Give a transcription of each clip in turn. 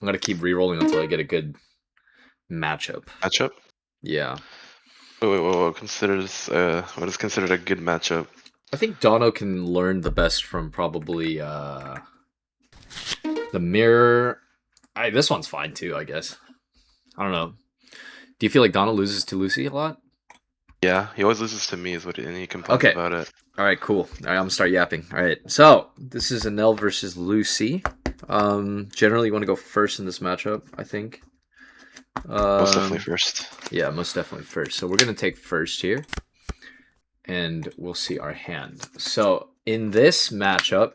I'm gonna keep re-rolling until I get a good matchup. Matchup? Yeah. Wait. Consider this. What is considered a good matchup? I think Dono can learn the best from probably the mirror. This one's fine too, I guess. I don't know. Do you feel like Dono loses to Lucy a lot? Yeah, he always loses to me, and he complains Okay. about it. All right, cool. All right, I'm gonna start yapping. All right, so this is Enel versus Lucy. Generally, you want to go first in this matchup, I think. Most definitely first. Yeah, most definitely first. So we're gonna take first here, and we'll see our hand. So in this matchup,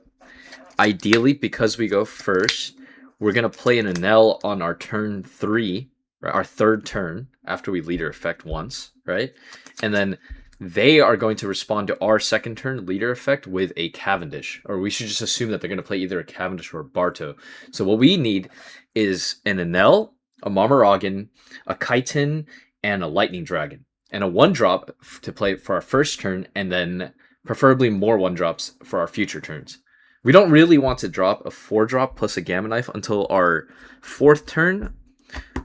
ideally, because we go first, we're gonna play an Enel on our turn 3, right, our third turn after we leader effect once, right? And then they are going to respond to our second turn leader effect with a Cavendish, or we should just assume that they're going to play either a Cavendish or a Barto. So what we need is an Enel, a Marmaragan, a Chitin, and a Lightning Dragon, and a 1-drop to play for our first turn, and then preferably more 1-drops for our future turns. We don't really want to drop a 4-drop plus a Gamma Knife until our 4th turn.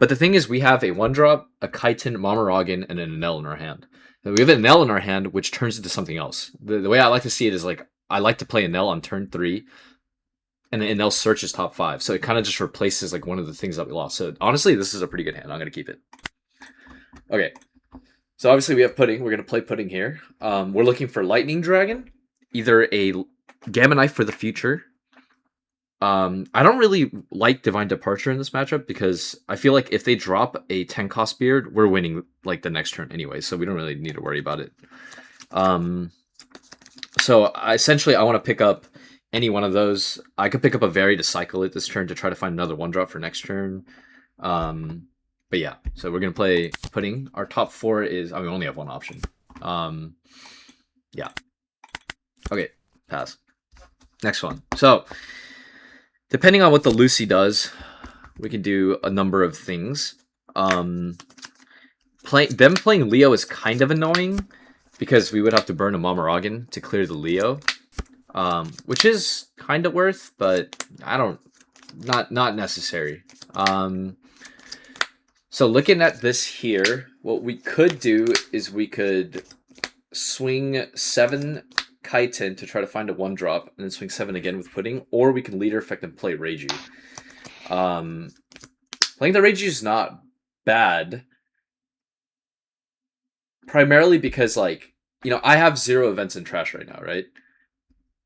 But the thing is, we have a 1-drop, a Chitin, Marmaragan, and an Enel in our hand. And we have an Enel in our hand, which turns into something else. The way I like to see it is like, I like to play Enel on turn 3, and then Enel searches top 5. So it kind of just replaces like one of the things that we lost. So honestly, this is a pretty good hand. I'm going to keep it. Okay. So obviously we have Pudding. We're going to play Pudding here. We're looking for Lightning Dragon, either a Gamma Knife for the future. I don't really like Divine Departure in this matchup because I feel like if they drop a 10 cost beard, we're winning like the next turn anyway, so we don't really need to worry about it. So essentially I want to pick up any one of those. I could pick up a Very to cycle it this turn to try to find another 1-drop for next turn. But yeah, so we're gonna play Pudding. Our top 4 is, we only have one option. Yeah. Okay, pass. Next one. So depending on what the Lucy does, we can do a number of things. Them playing Leo is kind of annoying because we would have to burn a Momorogan to clear the Leo, which is kind of worth, but not necessary. So looking at this here, what we could do is we could swing 7 Chitin to try to find a 1-drop, and then swing 7 again with Pudding, or we can leader effect and play Reiju. Playing the Reiju is not bad, primarily because, like, I have 0 events in trash right now, right?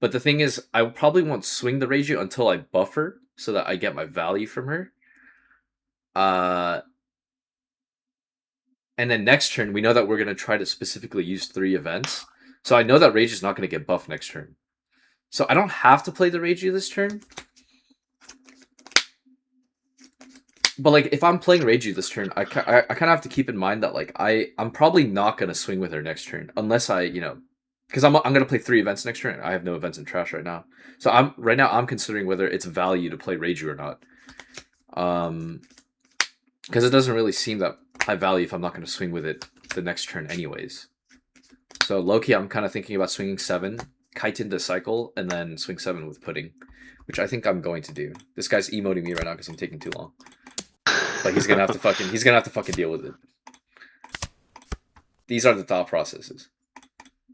But the thing is, I probably won't swing the Reiju until I buffer, so that I get my value from her. And then next turn, we know that we're going to try to specifically use 3 events. So I know that Rage is not going to get buffed next turn. So I don't have to play the Reiju this turn. But like, if I'm playing Reiju this turn, I kind of have to keep in mind that like I'm probably not going to swing with her next turn unless I, because I'm going to play 3 events next turn. I have no events in trash right now. So I'm considering whether it's value to play Reiju or not. Because it doesn't really seem that high value if I'm not going to swing with it the next turn anyways. So low-key, I'm kind of thinking about swinging 7, Chitin to cycle, and then swing 7 with Pudding, which I think I'm going to do. This guy's emoting me right now because I'm taking too long. But he's gonna have to fucking deal with it. These are the thought processes.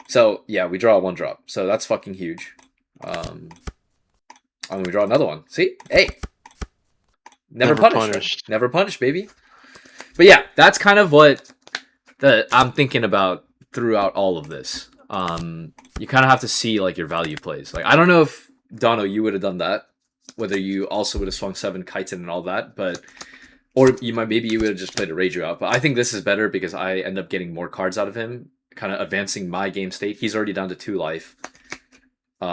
So yeah, we draw a 1-drop. So that's fucking huge. We draw another one. See? Hey! Never punished. Never punished, baby. But yeah, that's kind of what I'm thinking about throughout all of this. You kind of have to see like your value plays. Like, I don't know if Dono, you would have done that, whether you also would have swung 7 Chitin and all that, but or you would have just played a Reiju out. But I think this is better because I end up getting more cards out of him, kind of advancing my game state. He's already down to 2 life. He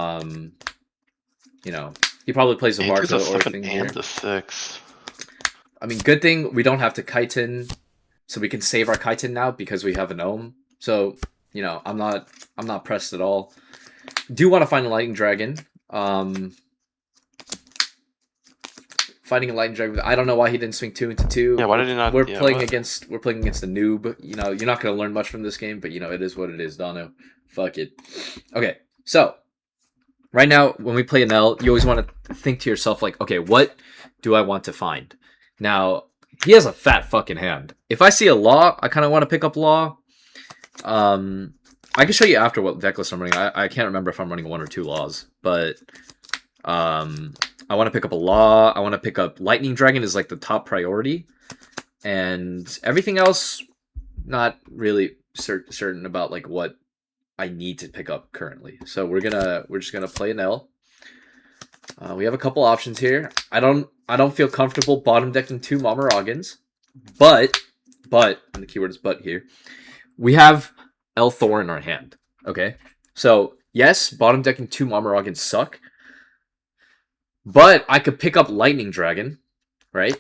probably plays a Barto or thing here. The 6. I mean, good thing we don't have to Chitin, so we can save our Chitin now because we have an Ohm. So, I'm not pressed at all. Do want to find a Lightning Dragon. Finding a Lightning Dragon. I don't know why he didn't swing 2 into 2. Yeah, why did he not? We're playing against a noob. You're not going to learn much from this game, but it is what it is, Dono. Fuck it. Okay, so right now, when we play enel, you always want to think to yourself like, okay, what do I want to find? Now, he has a fat fucking hand. If I see a law, I kind of want to pick up law. I can show you after what deck list I'm running. I can't remember if I'm running 1 or 2 laws, but I want to pick up a law. I want to pick up lightning dragon is like the top priority, and everything else, not really certain about like what I need to pick up currently. So we're just gonna play an L. We have a couple options here. I don't feel comfortable bottom decking 2 Mamarogans, but and the keyword is but here. We have El Thor in our hand. Okay, so yes, bottom decking 2 Mamarogans suck, but I could pick up Lightning Dragon, right?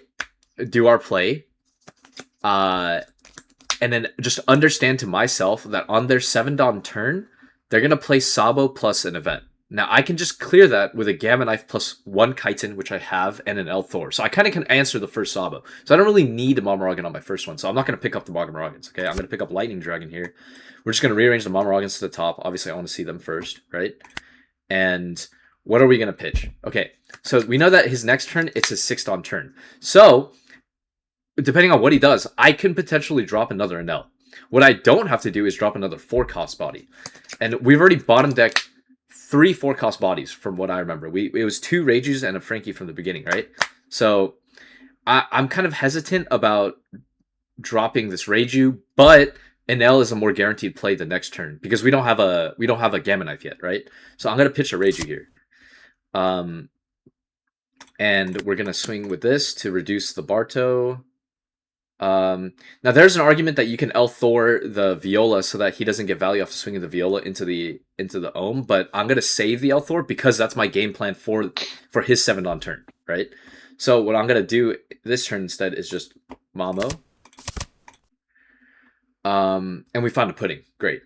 Do our play, and then just understand to myself that on their 7-Don turn, they're gonna play Sabo plus an event. Now I can just clear that with a Gamma Knife plus 1 Chitin, which I have, and an El Thor. So I kind of can answer the first Sabo. So I don't really need a Mamaroggan on my first one. So I'm not going to pick up the Mamarogans, okay? I'm going to pick up Lightning Dragon here. We're just going to rearrange the Mamarogans to the top. Obviously, I want to see them first, right? And what are we going to pitch? Okay, so we know that his next turn, it's his 6th-on turn. So, depending on what he does, I can potentially drop another Enel. What I don't have to do is drop another 4-cost body. And we've already bottom decked 3 4-cost bodies from what I remember. It was 2 Rages and a Frankie from the beginning, right? So I'm kind of hesitant about dropping this Reiju, but Enel is a more guaranteed play the next turn because we don't have a Gamma Knife yet, right? So I'm gonna pitch a Reiju here. And we're gonna swing with this to reduce the Barto. Now there's an argument that you can El Thor the Viola so that he doesn't get value off of swinging the Viola into the Ohm, but I'm gonna save the El Thor because that's my game plan for his 7-on turn, right? So what I'm gonna do this turn instead is just Mamo. And we found a pudding. Great.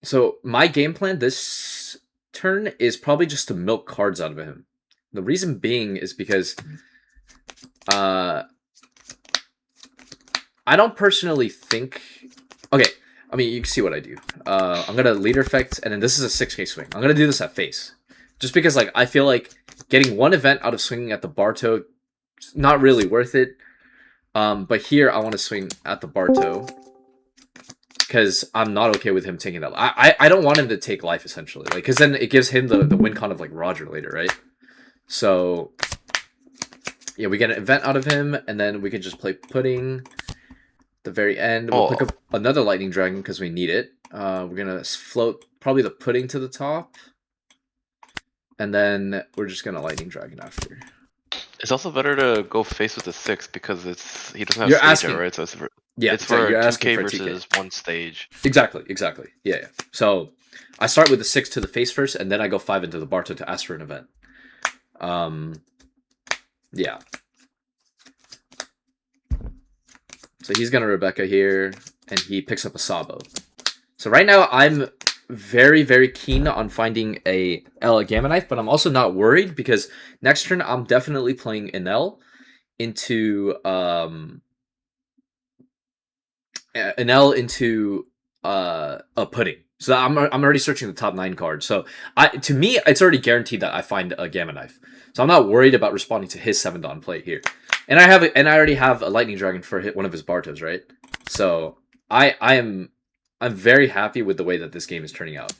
So my game plan this turn is probably just to milk cards out of him. The reason being is because I don't personally think... Okay, I mean, you can see what I do. I'm going to leader effect, and then this is a 6k swing. I'm going to do this at face. Just because, like, I feel like getting 1 event out of swinging at the Barto is not really worth it. But here, I want to swing at the Barto. Because I'm not okay with him taking that. I don't want him to take life, essentially. Like, because then it gives him the win con of, like, Roger later, right? So, yeah, we get an event out of him, and then we can just play Pudding. The very end, we'll pick up another Lightning Dragon because we need it. We're gonna float probably the Pudding to the top, and then we're just gonna Lightning Dragon after. It's also better to go face with the 6 because he doesn't have You're stage asking, yet, right? So it's it's for you're 2k for versus 2K. 1 stage. Exactly. Yeah. So I start with the 6 to the face first, and then I go 5 into the Barto to ask for an event. Yeah. So he's gonna Rebecca here, and he picks up a Sabo. So right now I'm very, very keen on finding a Gamma Knife, but I'm also not worried because next turn I'm definitely playing Enel into a Pudding. So I'm already searching the top 9 cards. So to me it's already guaranteed that I find a Gamma Knife. So I'm not worried about responding to his 7-Don play here. And I already have a Lightning Dragon for one of his Bartos, right? So I'm very happy with the way that this game is turning out.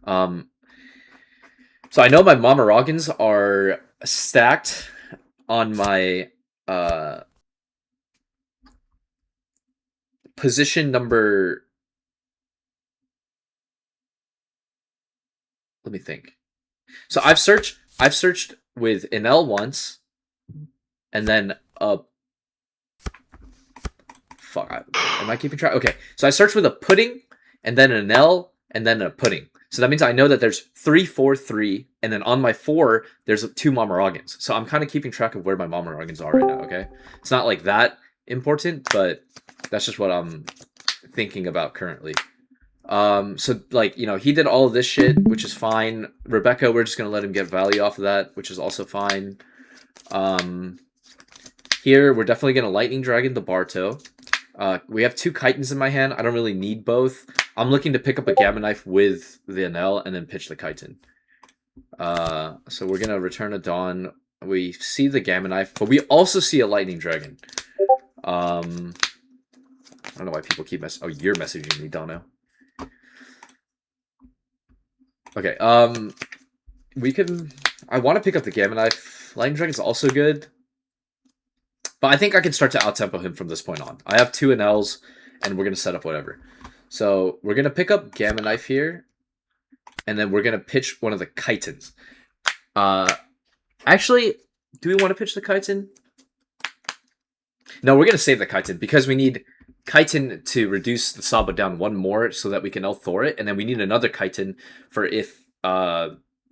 So I know my Mamarogans are stacked on my position number. Let me think. So I've searched with Enel once. And then, fuck, am I keeping track? Okay, so I searched with a Pudding, and then an Enel, and then a Pudding. So that means I know that there's 3, 4, 3, and then on my 4, there's 2 Mamarogans. So I'm kind of keeping track of where my Mamarogans are right now, okay? It's not like that important, but that's just what I'm thinking about currently. So, like, you know, he did all of this shit, which is fine. Rebecca, we're just going to let him get value off of that, which is also fine. Here, we're definitely going to Lightning Dragon the Barto. We have 2 Chitons in my hand. I don't really need both. I'm looking to pick up a Gamma Knife with the Enel and then pitch the Chitin. So we're gonna return a Dawn. We see the Gamma Knife, but we also see a Lightning Dragon. I don't know why people keep Oh, you're messaging me, Dono. Okay, we can... I want to pick up the Gamma Knife. Lightning Dragon's also good. But I think I can start to outtempo him from this point on. I have 2 enels, and we're going to set up whatever. So we're going to pick up Gamma Knife here, and then we're going to pitch one of the Chitons. Actually, do we want to pitch the Chiton? No, we're going to save the Chiton, because we need Chiton to reduce the Sabo down 1 more so that we can Thor it, and then we need another Chiton for if...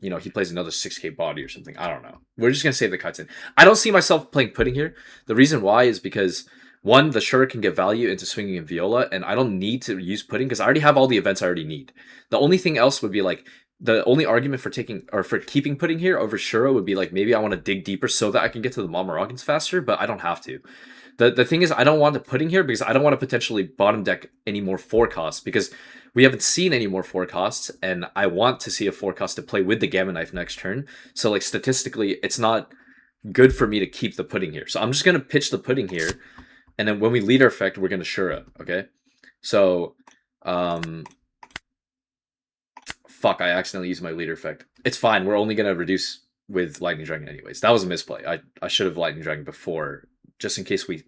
you know, he plays another 6k body or something. I don't know. We're just going to save the Chiton. I don't see myself playing Pudding here. The reason why is because, 1, the Shura can get value into swinging in Viola, and I don't need to use Pudding because I already have all the events I already need. The only thing else would be like, the only argument for taking, or for keeping Pudding here over Shura would be like, maybe I want to dig deeper so that I can get to the Mamaragans faster, but I don't have to. The thing is, I don't want the Pudding here because I don't want to potentially bottom deck any more 4 costs, because we haven't seen any more 4 costs, and I want to see a 4 cost to play with the Gamma Knife next turn. So, like, statistically, it's not good for me to keep the Pudding here. So I'm just going to pitch the Pudding here, and then when we leader effect, we're going to Shura, okay? So, fuck, I accidentally used my leader effect. It's fine, we're only going to reduce with Lightning Dragon anyways. That was a misplay. I should have Lightning Dragon before, just in case we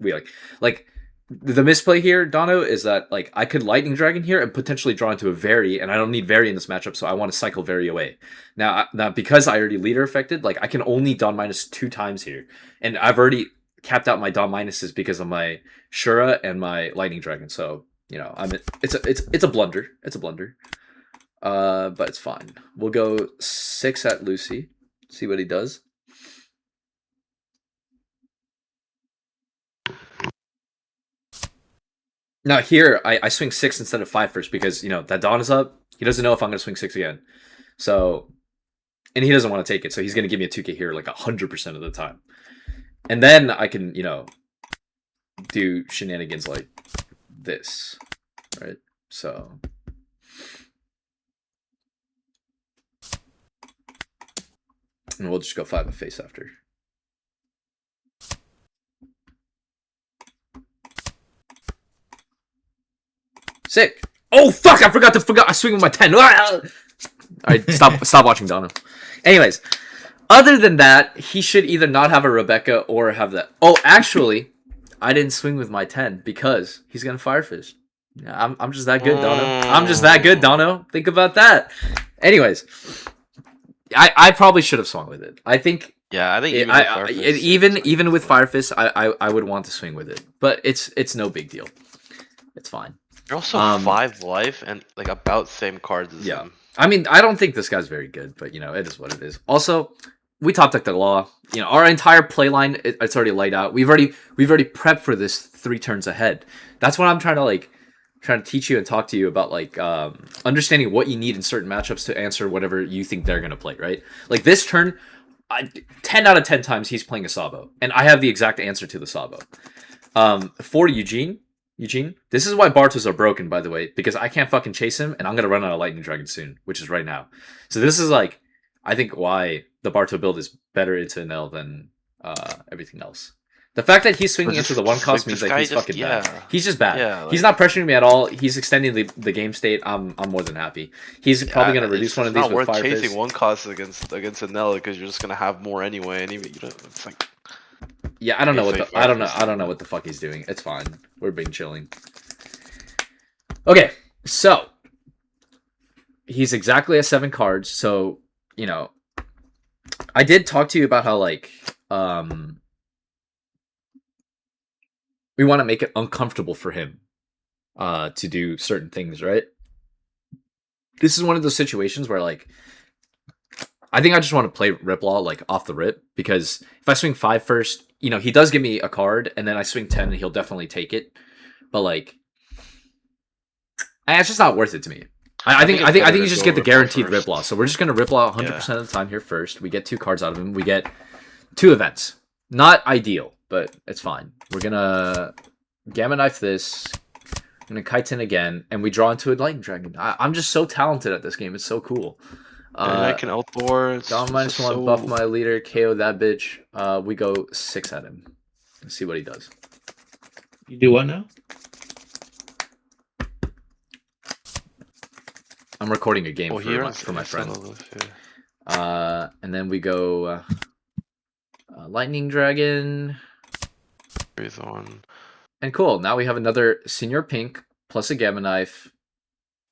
like the misplay here, Dono, is that like I could Lightning Dragon here and potentially draw into a Very, and I don't need Very in this matchup, so I want to cycle Very away. Now because I already leader affected, like I can only Dawn minus 2 times here, and I've already capped out my Dawn minuses because of my Shura and my Lightning Dragon. So you know, it's a blunder. It's a blunder. But it's fine. We'll go 6 at Lucy. See what he does. Now here, I swing 6 instead of 5 first because, you know, that Dawn is up. He doesn't know if I'm going to swing 6 again. So, and he doesn't want to take it. So he's going to give me a 2k here like 100% of the time. And then I can, you know, do shenanigans like this, right? So... and we'll just go 5 of face after. Sick. Oh fuck! I forgot. I swing with my 10. All right, stop watching Dono. Anyways, other than that, he should either not have a Rebecca or have that. Oh, actually, I didn't swing with my 10 because he's gonna Firefish. Yeah, I'm just that good, Dono. I'm just that good, Dono. Think about that. Anyways, I probably should have swung with it. I think. Yeah, I think even with Firefist, I would want to swing with it, but it's no big deal. It's fine. You're also 5 life and like about same cards as him. I mean, I don't think this guy's very good, but you know, it is what it is. Also, we top decked the law. You know, our entire play line, it's already laid out. We've already prepped for this 3 turns ahead. That's what I'm trying to teach you and talk to you about, like understanding what you need in certain matchups to answer whatever you think they're gonna play, right? Like this turn, 10 out of 10 times he's playing a Sabo, and I have the exact answer to the Sabo. For Eugene, this is why Bartos are broken, by the way, because I can't fucking chase him, and I'm gonna run out of Lightning Dragon soon, which is right now. So this is like, I think why the Barto build is better into enel than everything else. The fact that he's swinging into the 1 cost means that he's fucking bad. He's just bad. Yeah, like, he's not pressuring me at all. He's extending the game state. I'm more than happy. He's probably gonna reduce one of these with Fire Fist. It's not worth chasing 1 cost against enel because you're just gonna have more anyway. And even, you know, it's like. Yeah, I don't know what the fuck he's doing. It's fine. We're being chilling. Okay, so he's exactly at 7 cards. So, you know, I did talk to you about how like we want to make it uncomfortable for him to do certain things, right? This is one of those situations where like I think I just want to play Riplaw like off the rip, because if I swing 5 first, you know, he does give me a card, and then I swing 10 and he'll definitely take it. But like, it's just not worth it to me. I think you just get the guaranteed Riplaw. So we're just gonna Riplaw 100% of the time here first. We get 2 cards out of him. We get 2 events. Not ideal, but it's fine. We're gonna Gamma Knife this. I'm gonna Chitin again, and we draw into a Lightning Dragon. I'm just so talented at this game. It's so cool. And I can outdoor. Down It's just -1, buff so. my leader, KO that bitch. We go 6 at him. Let's see what he does. You do what now? I'm recording a game Oh, for my friend. Yeah. And then we go Lightning Dragon. Breathe on. And cool, now we have another Senior Pink plus a Gamma Knife.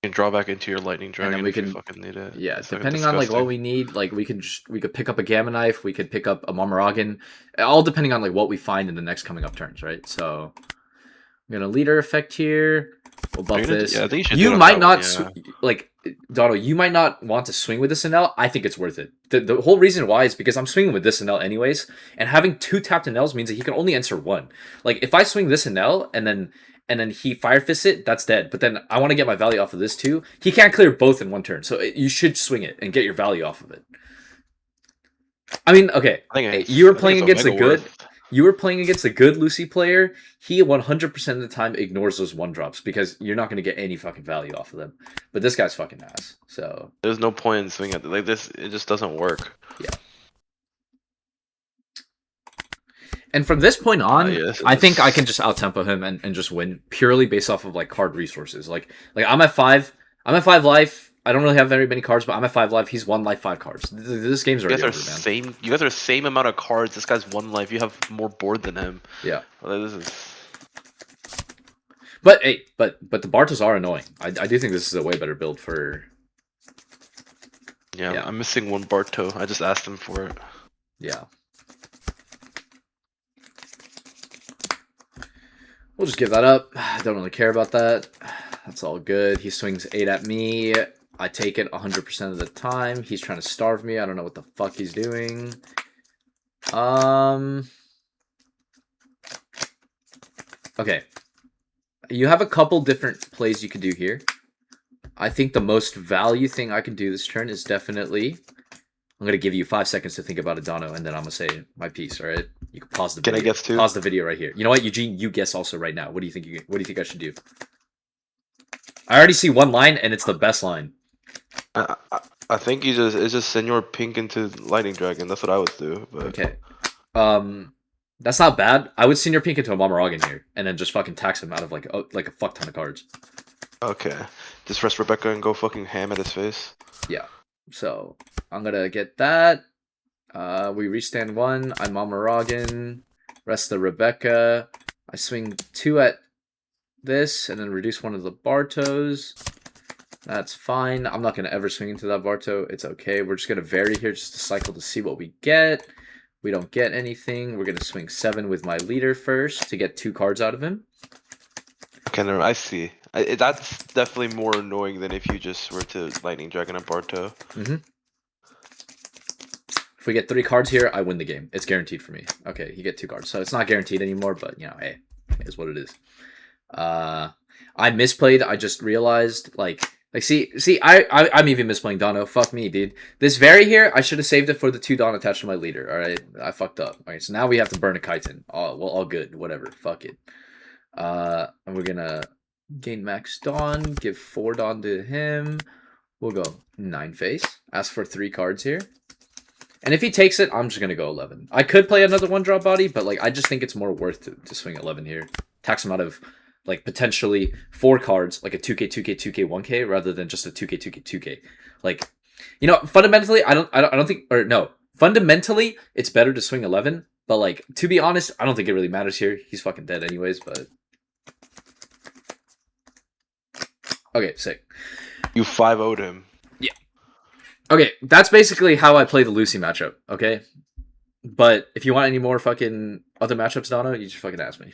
You can draw back into your lightning dragon we if you can- fucking need it. Yeah, It's, like, depending on like what disgusting. we need, like we could pick up a Gamma Knife, we could pick up a Momorogan, all depending on like what we find in the next coming up turns, right? So I'm gonna leader effect here. We'll buff this. Yeah, I think You do might that not one, like Dono. You might not want to swing with this enel. I think it's worth it. The whole reason why is because I'm swinging with this enel anyways, and having 2 tapped enels means that he can only answer 1. Like if I swing this enel and then he fire fists it, that's dead. But then I want to get my value off of this too. He can't clear both in 1 turn, so you should swing it and get your value off of it. I mean, okay, I think you were playing against a Mega good. Worth. You were playing against a good Lucy player. He 100% of the time ignores those 1-drops because you're not going to get any fucking value off of them. But this guy's fucking ass. So There's no point in swinging like this. It just doesn't work. yeah. And from this point on, I think I can just out-tempo him and just win purely based off of like card resources. Like I'm at 5. I'm at 5 life. I don't really have very many cards, but I'm at 5 life. He's 1 life, 5 cards. This game's already over, man. You guys are the same amount of cards. This guy's 1 life. You have more board than him. Yeah. Like, this is. But hey, but the Bartos are annoying. I do think this is a way better build for. Yeah, I'm missing 1 Barto. I just asked him for it. Yeah. We'll just give that up. I don't really care about that. That's all good. He swings 8 at me. I take it 100% of the time. He's trying to starve me. I don't know what the fuck he's doing. Okay. You have a couple different plays you could do here. I think the most value thing I can do this turn is definitely... I'm going to give you 5 seconds to think about a Dono, and then I'm going to say my piece, all right? You can pause the video. Can I guess too? Pause the video right here. You know what, Eugene? You guess also right now. What do you think I should do? I already see 1 line, and it's the best line. I think it's just Senor Pink into Lightning Dragon. That's what I would do. But... Okay. That's not bad. I would Senior Pink into a Momorogan here, and then just fucking tax him out of like a fuck ton of cards. Okay. Just press Rebecca and go fucking ham at his face. Yeah. So I'm gonna get that. We restand 1. I Momorogan. Rest the Rebecca. I swing 2 at this, and then reduce 1 of the Bartos. That's fine. I'm not gonna ever swing into that Barto. It's okay. We're just gonna vary here just to cycle to see what we get. We don't get anything. We're gonna swing 7 with my leader first to get 2 cards out of him. Okay, I see. That's definitely more annoying than if you just were to Lightning Dragon and Barto. If we get 3 cards here, I win the game. It's guaranteed for me. Okay, you get 2 cards. So it's not guaranteed anymore, but, you know, hey, it is what it is. I misplayed. I just realized, see, I'm even misplaying Dono. Fuck me, dude. This vary here, I should have saved it for the 2 Dono attached to my leader, alright? I fucked up. Alright, so now we have to burn a chitin. All good. Whatever. Fuck it. And we're gonna gain max Dawn, give 4 Dawn to him. We'll go 9 face. Ask for 3 cards here. And if he takes it, I'm just gonna go 11. I could play another 1-drop body, but like I just think it's more worth to swing 11 here. Tax him out of like potentially 4 cards, like a 2k, 2k, 2k, 1k, rather than just a 2k, 2k, 2k. Like, you know, fundamentally, I don't think, or no, fundamentally, it's better to swing 11. But like, to be honest, I don't think it really matters here. He's fucking dead anyways. But okay, sick. You 5-0'd him. Yeah. Okay, that's basically how I play the Lucy matchup. Okay, but if you want any more fucking other matchups, Dono, you just fucking ask me.